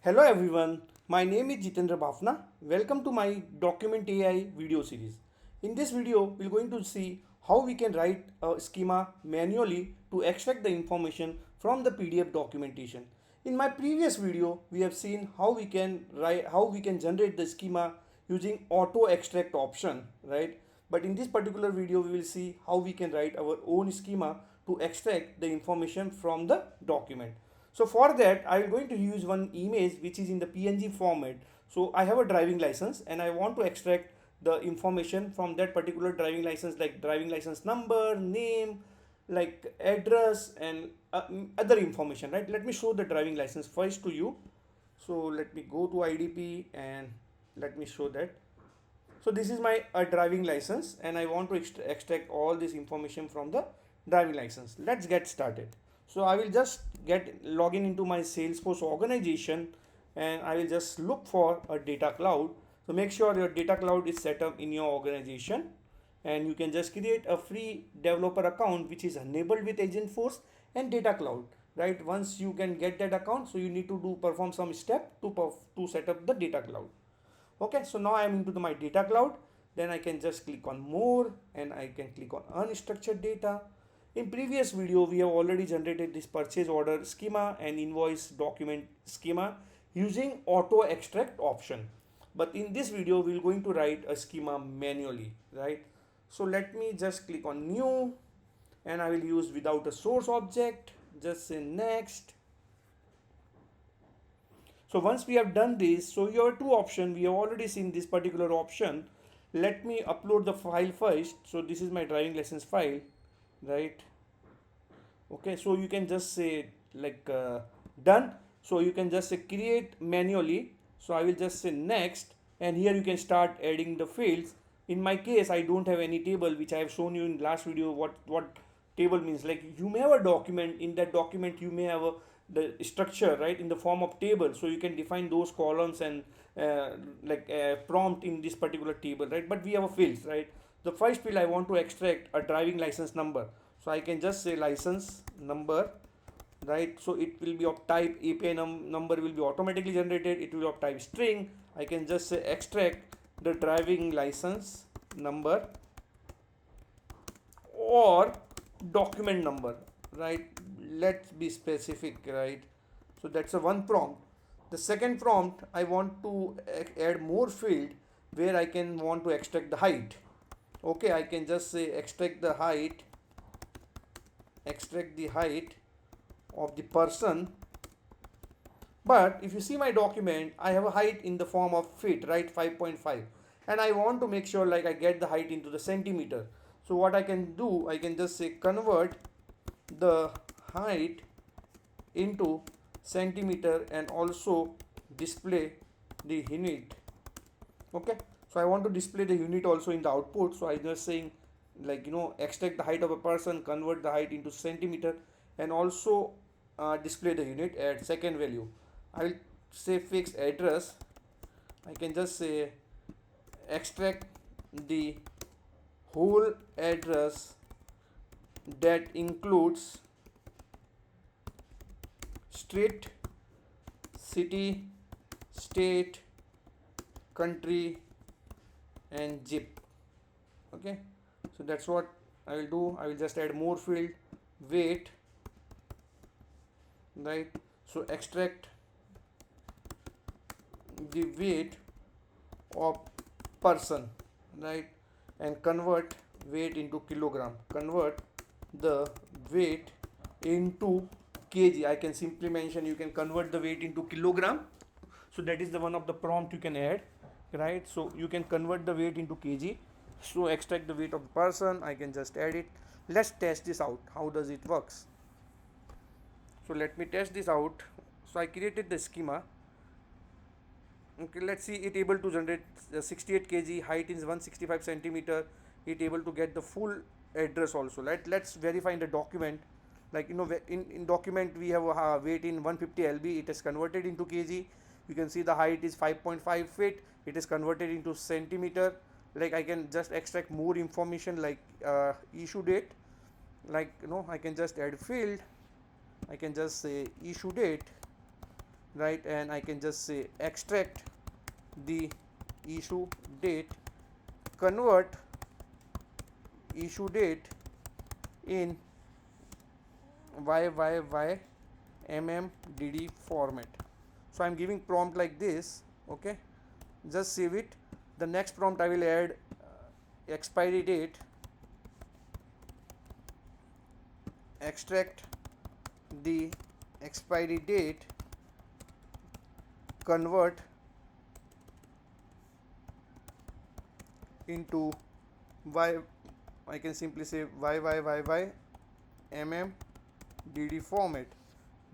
Hello everyone, my name is Jitendra Bhafna. Welcome to my Document AI video series. In this video, we're going to see how we can write a schema manually to extract the information from the PDF documentation. In my previous video, we have seen how we can generate the schema using auto extract option, right? But in this particular video, we will see how we can write our own schema to extract the information from the document. So for that, I am going to use one image which is in the PNG format. So I have a driving license and I want to extract the information from that particular driving license, like driving license number, name, like address and other information, right? Let me show the driving license first to you. So let me go to IDP and let me show that. So this is my driving license and I want to extract all this information from the driving license. Let's get started. So I will just get login into my Salesforce organization and I will just look for a data cloud. So make sure your data cloud is set up in your organization and you can just create a free developer account which is enabled with Agentforce and data cloud, right? Once you can get that account, so you need to perform some step to set up the data cloud. Okay, so now I am into my data cloud. Then I can just click on more and I can click on unstructured data. In previous video, we have already generated this purchase order schema and invoice document schema using auto extract option. But in this video, we are going to write a schema manually, right? So let me just click on new and I will use without a source object. Just say next. So once we have done this, so you have two options. We have already seen this particular option. Let me upload the file first. So this is my driving license file, right? Okay, so you can just say like done. So you can just say create manually. So I will just say next, and here you can start adding the fields. In my case, I don't have any table, which I have shown you in last video what table means. Like you may have a document, in that document you may have the structure, right, in the form of table, so you can define those columns and prompt in this particular table, right? But we have a fields, right? The first field I want to extract a driving license number, so I can just say license number, right? So it will be of type API number will be automatically generated. It will be of type string. I can just say extract the driving license number or document number, right? Let's be specific, right? So that's a one prompt. The second prompt, I want to add more field where I can want to extract the height. Okay, I can just say extract the height of the person. But if you see my document, I have a height in the form of feet, right? 5.5, and I want to make sure like I get the height into the centimeter. So what I can do, I can just say convert the height into centimeter and also display the unit. Okay, so I want to display the unit also in the output. So I just saying like extract the height of a person, convert the height into centimeter, and also display the unit at second value. I will say fixed address. I can just say extract the whole address that includes street, city, state, country and zip. Okay, so that's what I will do. I will just add more field, weight, right? So extract the weight of person, right, and convert weight into kilogram, convert the weight into kg. I can simply mention you can convert the weight into kilogram. So that is the one of the prompt you can add, right? So you can convert the weight into kg. So extract the weight of the person, I can just add it. Let's test this out, how does it works. So let me test this out. So I created the schema. Okay, let's see it able to generate 68 kg, height is 165 centimeter. It able to get the full address also, right? Let's verify in the document. Like in document we have a weight in 150 lb. It is converted into kg. You can see the height is 5.5 feet. It is converted into centimeter. Like I can just extract more information like issue date. Like I can just add field. I can just say issue date right, and I can just say extract the issue date, convert issue date in YYYMMDD format. So I'm giving prompt like this. Okay, just save it. The next prompt I will add expiry date, extract the expiry date, convert into y, I can simply say YYYYMMDD format.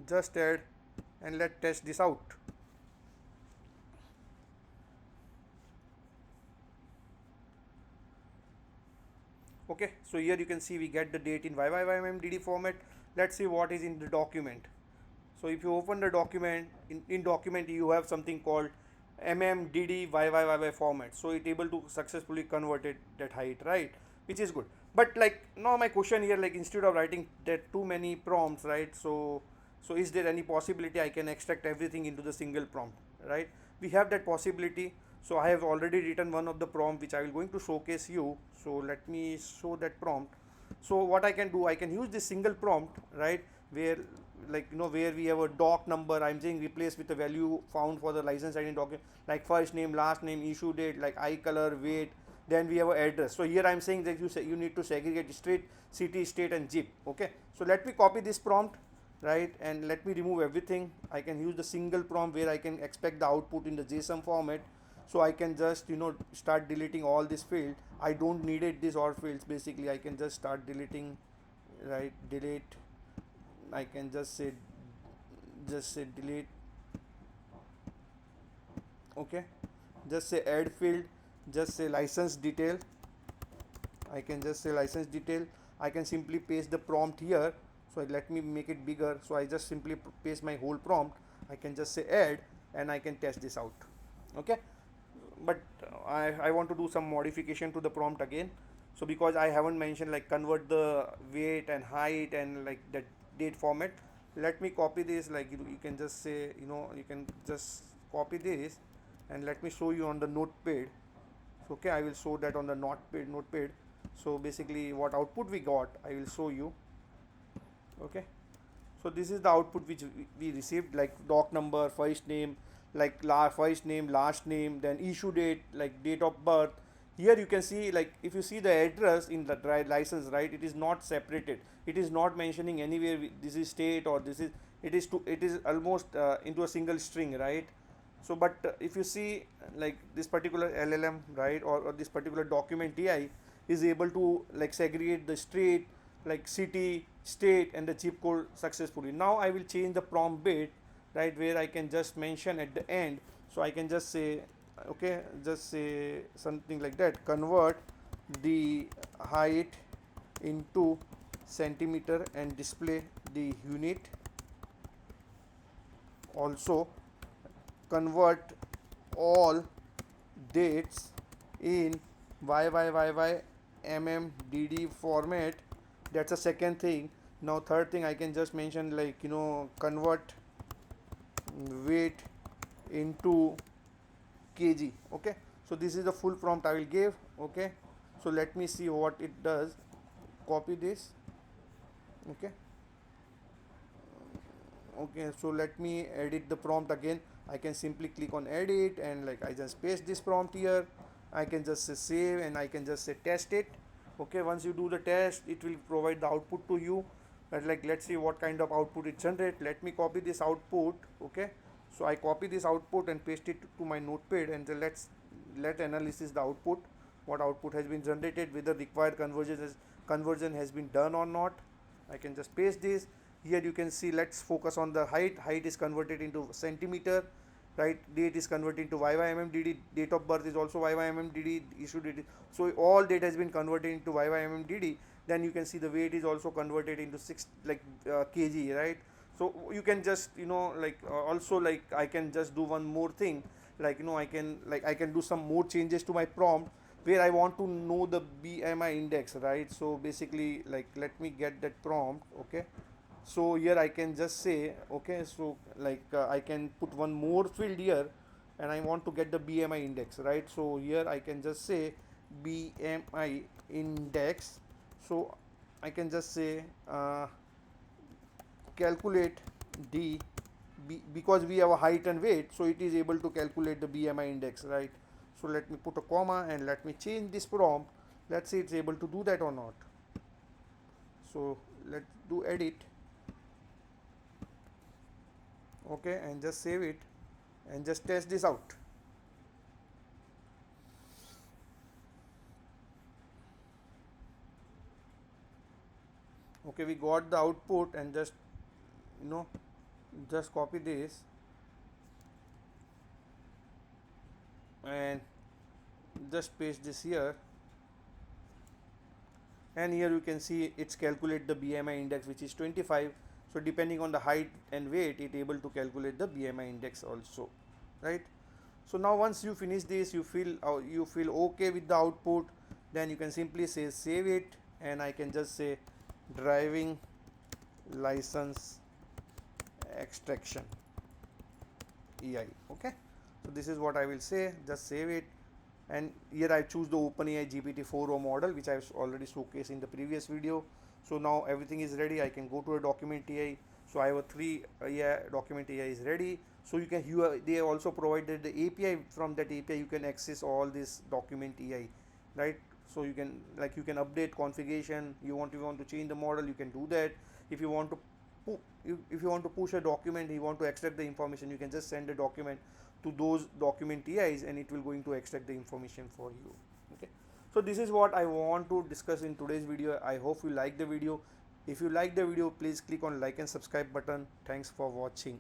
Just add and let test this out. Okay, so here you can see we get the date in YYYMMDD format. Let's see what is in the document. So if you open the document, in document you have something called MMDD YYYY format. So it able to successfully convert it that height, right? Which is good. But like now my question here, like instead of writing that too many prompts, right? So is there any possibility I can extract everything into the single prompt, right? We have that possibility. So I have already written one of the prompt which I will going to showcase you. So let me show that prompt. So what I can do, I can use this single prompt, right, where like where we have a doc number, I'm saying replace with a value found for the license ID document, like first name, last name, issue date, like eye color, weight. Then we have an address. So here I'm saying that you need to segregate state, city, state and zip. Okay, so let me copy this prompt, right, and let me remove everything. I can use the single prompt where I can expect the output in the JSON format. So I can just start deleting all this field. I don't need it this or fields. Basically I can just start deleting, right, delete. I can just say delete. Okay, just say add field, just say license detail. I can just say license detail. I can simply paste the prompt here. So let me make it bigger. So I just simply paste my whole prompt. I can just say add and I can test this out. Okay, but I want to do some modification to the prompt again. So because I haven't mentioned like convert the weight and height and like that date format, let me copy this. Like you can just say you can just copy this and let me show you on the notepad. So, okay, I will show that on the notepad. So basically what output we got I will show you. Okay, so this is the output which we received, like doc number, first name, like first name, last name, then issue date, like date of birth. Here you can see, like if you see the address in the license, right, it is not separated. It is not mentioning anywhere this is state or this is, it is almost into a single string, right? So but if you see like this particular LLM, right, or this particular document TI is able to like segregate the state, like city, state and the zip code successfully. Now I will change the prompt bit, right, where I can just mention at the end. So I can just say, okay, just say something like that, convert the height into centimeter and display the unit. Also convert all dates in YYYYMMDD format. That's the second thing. Now third thing I can just mention, like convert weight into kg. Okay, so this is the full prompt I will give. Okay, so let me see what it does. Copy this. Okay, okay, so let me edit the prompt again. I can simply click on edit and like I just paste this prompt here. I can just say save and I can just say test it. Okay, once you do the test it will provide the output to you. But like let's see what kind of output it generates. Let me copy this output. Okay, so I copy this output and paste it to my notepad and then let analysis the output, what output has been generated, whether required conversion has been done or not. I can just paste this. Here you can see, let's focus on the height is converted into centimeter, right, date is converted to YYMMDD, date of birth is also YYMMDD, issue date. So all data has been converted into YYMMDD. Then you can see the weight is also converted into kg, right? So you can just also like I can just do one more thing, like I can do some more changes to my prompt where I want to know the BMI index, right? So basically like let me get that prompt. Okay, So here I can just say, okay, so like I can put one more field here, and I want to get the BMI index, right? So here I can just say BMI index. So I can just say calculate D, because we have a height and weight, so it is able to calculate the BMI index, right? So let me put a comma and let me change this prompt. Let's see it's able to do that or not. So let's do edit, okay, and just save it and just test this out. Okay, we got the output, and just, you know, just copy this and just paste this here, and here you can see it's calculate the BMI index, which is 25. So depending on the height and weight, it able to calculate the BMI index also, right? So now once you finish this, you feel okay with the output, then you can simply say save it, and I can just say driving license extraction EI. Okay, so this is what I will say. Just save it, and here I choose the OpenAI GPT-4o model, which I've already showcased in the previous video. So now everything is ready. I can go to a document AI. So I have a 3 yeah, document AI is ready. So they also provided the API. From that API you can access all this document AI, right? So you can, like, you can update configuration. You want to change the model, you can do that. If you want to if you want to push a document, you want to extract the information, you can just send a document to those document AIs, and it will going to extract the information for you. Okay, so this is what I want to discuss in today's video. I hope you like the video. If you like the video, please click on like and subscribe button. Thanks for watching.